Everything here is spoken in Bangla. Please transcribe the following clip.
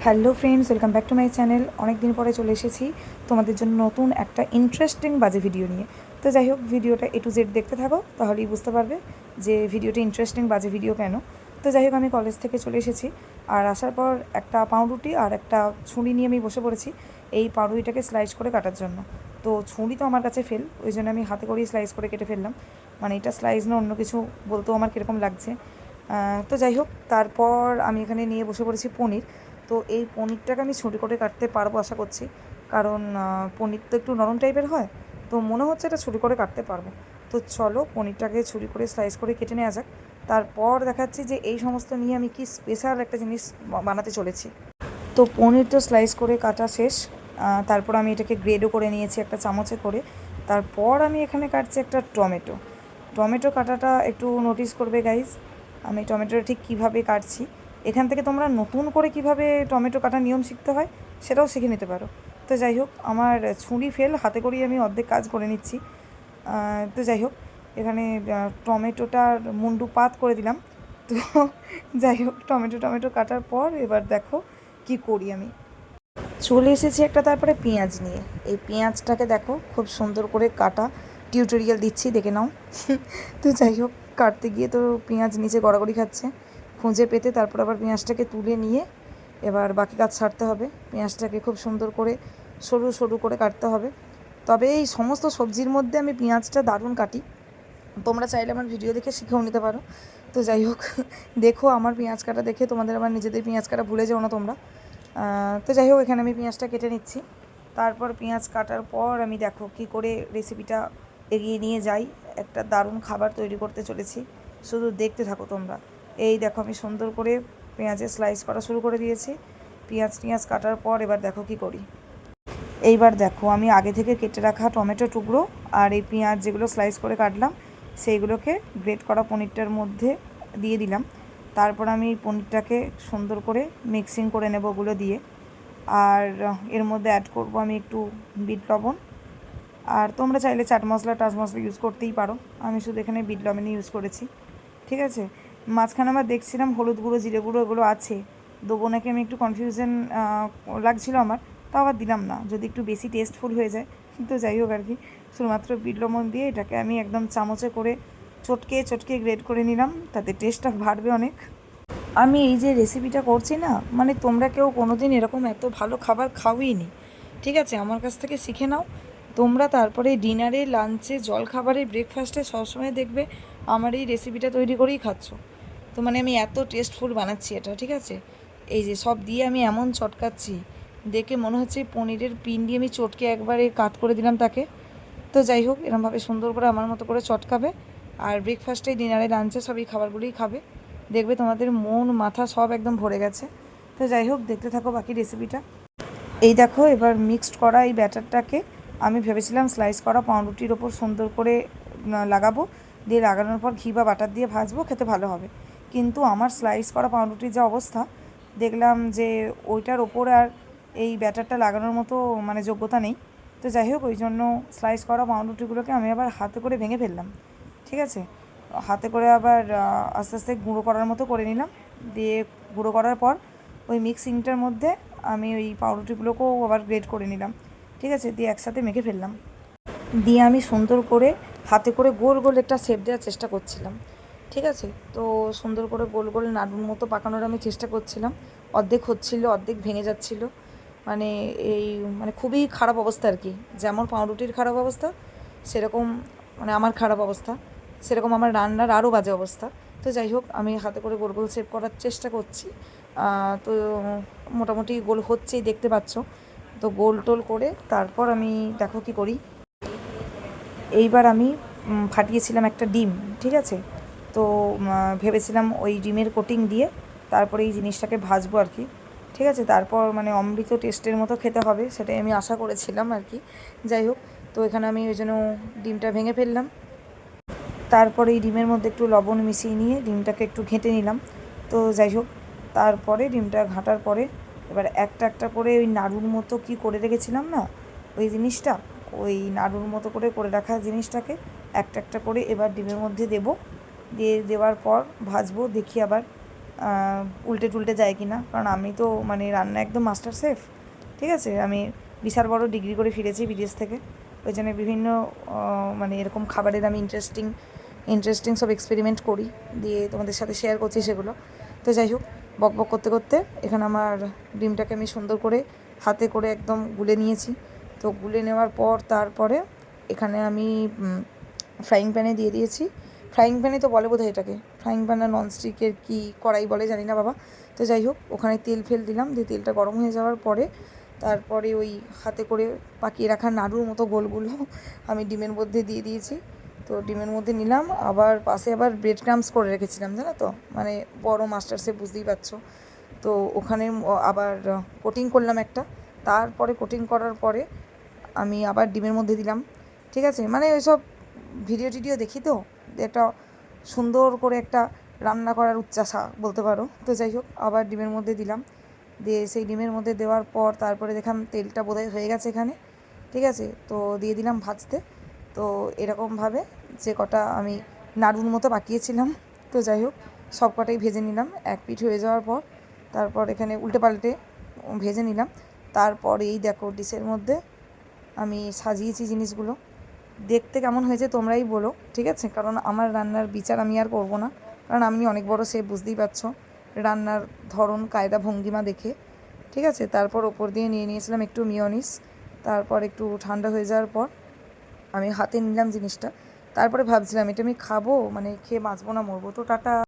Hello friends, welcome back to my channel. অনেক দিন পরে চলে এসেছি তোমাদের জন্য নতুন একটা ইন্টারেস্টিং বাজে ভিডিও নিয়ে। তো যাই হোক, ভিডিওটা A to Z দেখতে থাকো, তাহলেই বুঝতে পারবে যে ভিডিওটা ইন্টারেস্টিং বাজে ভিডিও কেন। তো যাই হোক, আমি কলেজ থেকে চলে এসেছি, আর আসার পর একটা পাউরুটি আর একটা ছুরি নিয়ে আমি বসে পড়েছি এই পাউরুটিটাকে স্লাইস করে কাটার জন্য। তো ছুরি তো আমার কাছে ফেল, ওই জন্য আমি হাতে করেই স্লাইস করে কেটে ফেললাম। মানে এটা স্লাইস না অন্য কিছু বলতেও আমার কীরকম লাগছে। তো যাই হোক, তারপর আমি এখানে নিয়ে বসে পড়েছি পনির। তো এই পনিরটাকে আমি ছুরি করে কাটতে পারবো আশা করছি, কারণ পনির তো একটু নরম টাইপের হয়, তো মনে হচ্ছে এটা ছুরি করে কাটতে পারবো। তো চলো পনিরটাকে ছুরি করে স্লাইস করে কেটে নেওয়া যাক। তারপর দেখাচ্ছি যে এই সমস্ত নিয়ে আমি কি স্পেশাল একটা জিনিস বানাতে চলেছি। তো পনির তো স্লাইস করে কাটা শেষ। তারপর আমি এটাকে গ্রেডও করে নিয়েছি একটা চামচে করে। তারপর আমি এখানে কাটছি একটা টমেটো। টমেটো কাটাটা একটু নোটিস করবে গাইজ, আমি টমেটোটা ঠিক কীভাবে কাটছি। এখান থেকে তোমরা নতুন করে কিভাবে টমেটো কাটার নিয়ম শিখতে হয় সেটাও শিখে নিতে পারো। তো যাই হোক, আমার ছুরি ফেল, হাতে করেই আমি অর্ধেক কাজ করে নিচ্ছি। তো যাই হোক, এখানে টমেটোটার মুন্ডু পাত করে দিলাম। তো যাই হোক, টমেটো কাটার পর এবার দেখো কি করি আমি। চলে এসেছি একটা তারপরে পেঁয়াজ নিয়ে। এই পেঁয়াজটাকে দেখো খুব সুন্দর করে কাটা, টিউটোরিয়াল দিচ্ছি, দেখে নাও। তো যাই হোক, কাটতে গিয়ে তো পেঁয়াজ নিচে গড়াগড়ি খাচ্ছে, খুঁজে পেতে তারপর আবার পেঁয়াজটাকে তুলে নিয়ে এবার বাকি কাজ ছাড়তে হবে। পেঁয়াজটাকে খুব সুন্দর করে সরু সরু করে কাটতে হবে। তবে এই সমস্ত সবজির মধ্যে আমি পেঁয়াজটা দারুণ কাটি, তোমরা চাইলে আমার ভিডিও দেখে শিখেও নিতে পারো। তো যাই হোক, দেখো আমার পেঁয়াজ কাটা দেখে তোমাদের আবার নিজেদের পেঁয়াজ কাটা ভুলে যাও না তোমরা। তো যাই হোক, এখানে আমি পেঁয়াজটা কেটে নিচ্ছি। তারপর পেঁয়াজ কাটার পর আমি দেখো কি করে রেসিপিটা এগিয়ে নিয়ে যাই। একটা দারুণ খাবার তৈরি করতে চলেছি, শুধু দেখতে থাকো তোমরা। এই দেখো, আমি সুন্দর করে পেঁয়াজের স্লাইস করা শুরু করে দিয়েছি। পেঁয়াজ কাটার পর এবার দেখো কি করি। এইবার দেখো, আমি আগে থেকে কেটে রাখা টমেটো টুকরো আর এই পেঁয়াজ যেগুলো স্লাইস করে কাটলাম সেইগুলোকে গ্রেট করা পনিরটার মধ্যে দিয়ে দিলাম। তারপর আমি এই পনিরটাকে সুন্দর করে মিক্সিং করে নেব ওগুলো দিয়ে। আর এর মধ্যে অ্যাড করব আমি একটু বিট লবণ, আর তোমরা চাইলে চাট মশলা ইউজ করতেই পারো। আমি শুধু এখানে বিট লবণই ইউজ করেছি, ঠিক আছে। মাঝখানে আমার দেখছিলাম হলুদ গুঁড়ো জিরে গুঁড়ো এগুলো আছে, দেবো নাকি আমি একটু কনফিউশন লাগছিলো আমার, তো আবার দিলাম না, যদি একটু বেশি টেস্টফুল হয়ে যায়। তো যাই হোক আর কি, শুধুমাত্র বিট লবণ দিয়ে এটাকে আমি একদম চামচে করে চটকে গ্রেড করে নিলাম, তাতে টেস্টটা বাড়বে অনেক। আমি এই যে রেসিপিটা করছি না, মানে তোমরা কেউ কোনো দিন এরকম এত ভালো খাবার খাওইনি, ঠিক আছে। আমার কাছ থেকে শিখে নাও তোমরা। তারপরে ডিনারে, লাঞ্চে, জলখাবারে, ব্রেকফাস্টে সবসময় দেখবে আমার এই রেসিপিটা তৈরি করেই খাচ্ছ। তো মানে আমি এত টেস্টফুল বানাচ্ছি এটা, ঠিক আছে। এই যে সব দিয়ে আমি এমন চটকাচ্ছি, দেখে মনে হচ্ছে পনিরের পিন্ডি আমি চটকে একবারে কাট করে দিলাম তাকে। তো যাই হোক, এরমভাবে সুন্দর করে আমার মতো করে চটকাবে, আর ব্রেকফাস্টে, ডিনারে, লাঞ্চে সব এই খাবারগুলোই খাবে, দেখবে তোমাদের মন মাথা সব একদম ভরে গেছে। তো যাই হোক, দেখতে থাকো বাকি রেসিপিটা। এই দেখো, এবার মিক্সড করা এই ব্যাটারটাকে আমি ভেবেছিলাম স্লাইস করা পাউরুটির ওপর সুন্দর করে লাগাবো, দিয়ে লাগানোর পর ঘি বা বাটার দিয়ে ভাজবো, খেতে ভালো হবে। কিন্তু আমার স্লাইস করা পাউরুটির যা অবস্থা, দেখলাম যে ওইটার ওপর আর এই ব্যাটারটা লাগানোর মতো মানে যোগ্যতা নেই। তো যাই হোক, ওই জন্য স্লাইস করা পাউরুটিগুলোকে আমি আবার হাতে করে ভেঙে ফেললাম, ঠিক আছে। হাতে করে আবার আস্তে আস্তে গুঁড়ো করার মতো করে নিলাম। দিয়ে গুঁড়ো করার পর ওই মিক্সিংটার মধ্যে আমি ওই পাউরুটিগুলোকেও আবার গ্রেড করে নিলাম, ঠিক আছে। দিয়ে একসাথে মেখে ফেললাম। দিয়ে আমি সুন্দর করে হাতে করে গোল গোল একটা শেপ দেওয়ার চেষ্টা করছিলাম, ঠিক আছে। তো সুন্দর করে গোল গোল নাড়ুর মতো পাকানোর আমি চেষ্টা করছিলাম। অর্ধেক হচ্ছিলো, অর্ধেক ভেঙে যাচ্ছিলো। মানে এই মানে খুবই খারাপ অবস্থা আর কি। যেমন পাউরুটির খারাপ অবস্থা, সেরকম মানে আমার খারাপ অবস্থা, সেরকম আমার রান্নার আরও বাজে অবস্থা। তো যাই হোক, আমি হাতে করে গোল গোল শেপ করার চেষ্টা করছি। তো মোটামুটি গোল হচ্ছেই, দেখতে পাচ্ছ। তো গোল টোল করে তারপর আমি দেখো কী করি। এইবার আমি ফাটিয়েছিলাম একটা ডিম, ঠিক আছে। তো ভেবেছিলাম ওই ডিমের কোটিং দিয়ে তারপরে এই জিনিসটাকে ভাজবো আর কি, ঠিক আছে। তারপর মানে অমৃত টেস্টের মতো খেতে হবে, সেটাই আমি আশা করেছিলাম আর কি। যাই হোক, তো এখানে আমি ওই জন্য ডিমটা ভেঙে ফেললাম। তারপরে এই ডিমের মধ্যে একটু লবণ মিশিয়ে নিয়ে ডিমটাকে একটু ঘেঁটে নিলাম। তো যাই হোক, তারপরে ডিমটা ঘাঁটার পরে এবার একটা একটা করে ওই নাড়ুর মতো কি করে রেখেছিলাম না ওই জিনিসটা, ওই নাড়ুর মতো করে করে রাখা জিনিসটাকে একটা একটা করে এবার ডিমের মধ্যে দিয়ে দেওয়ার পর ভাজবো। দেখি আবার উল্টে টুলটে যায় কি না, কারণ আমি তো মানে রান্না একদম মাস্টার শেফ। ঠিক আছে, আমি বিশাল বড় ডিগ্রি করে ফিরেছি বিদেশ থেকে। ওই জন্য বিভিন্ন মানে এরকম খাবারের আমি ইন্টারেস্টিং সব এক্সপেরিমেন্ট করি, দিয়ে তোমাদের সাথে শেয়ার করছি সেগুলো। তো যাই হোক, বক বক করতে করতে এখানে আমার ডিমটাকে আমি সুন্দর করে হাতে করে একদম গুলে নিয়েছি। তো গুলে নেওয়ার পর তারপরে এখানে আমি ফ্রাইং প্যানে দিয়ে দিয়েছি। ফ্রাইং প্যানে তো বলে বোধহয় এটাকে, ফ্রাইং প্যান আর ননস্টিকের কি কড়াই বলে জানি না বাবা। তো যাই হোক, ওখানে তেল ফেল দিলাম, দিয়ে তেলটা গরম হয়ে যাওয়ার পরে তারপরে ওই হাতে করে পাকিয়ে রাখা নাড়ুর মতো গোলগুলো আমি ডিমের মধ্যে দিয়ে দিয়েছি। তো ডিমের মধ্যে নিলাম, আবার পাশে আবার ব্রেড ক্রাম্পস করে রেখেছিলাম, জানো তো, মানে বড় মাস্টার শেফ, বুঝতেই পারছো। তো ওখানে আবার কোটিং করলাম একটা। তারপরে কোটিং করার পরে আমি আবার ডিমের মধ্যে দিলাম। ঠিক আছে, মানে ওই সব ভিডিও টিডিও দেখি তো, একটা সুন্দর করে একটা রান্না করার উচ্চাসা বলতে পারো। তো যাই হোক, আবার ডিমের মধ্যে দিলাম, দিয়ে সেই ডিমের মধ্যে দেওয়ার পর তারপরে দেখলাম তেলটা বোধহয় হয়ে গেছে এখানে। ঠিক আছে, তো দিয়ে দিলাম ভাজতে। তো এরকমভাবে যে কটা আমি নাড়ুর মতো পাকিয়েছিলাম, তো যাই হোক সব কটাই ভেজে নিলাম। এক পিঠ হয়ে যাওয়ার পর তারপর এখানে উল্টে পাল্টে ভেজে নিলাম। তারপর এই দেখো ডিশের মধ্যে আমি সাজিয়েছি জিনিসগুলো। দেখতে কেমন হয়েছে তোমরাই বলো, ঠিক আছে, কারণ আমার রান্নার বিচার আমি আর করবো না, কারণ আমি অনেক বড় শেফ, বুঝতেই পারছো রান্নার ধরন কায়দা ভঙ্গিমা দেখে। ঠিক আছে, তারপর ওপর দিয়ে নিয়ে নিয়েছিলাম একটু মিওনিস। তারপর একটু ঠান্ডা হয়ে যাওয়ার পর আমি হাতে নিলাম জিনিসটা। তারপরে ভাবছিলাম এটা আমি খাবো, মানে খেয়ে বাঁচবো না মরবো। তো টাটা।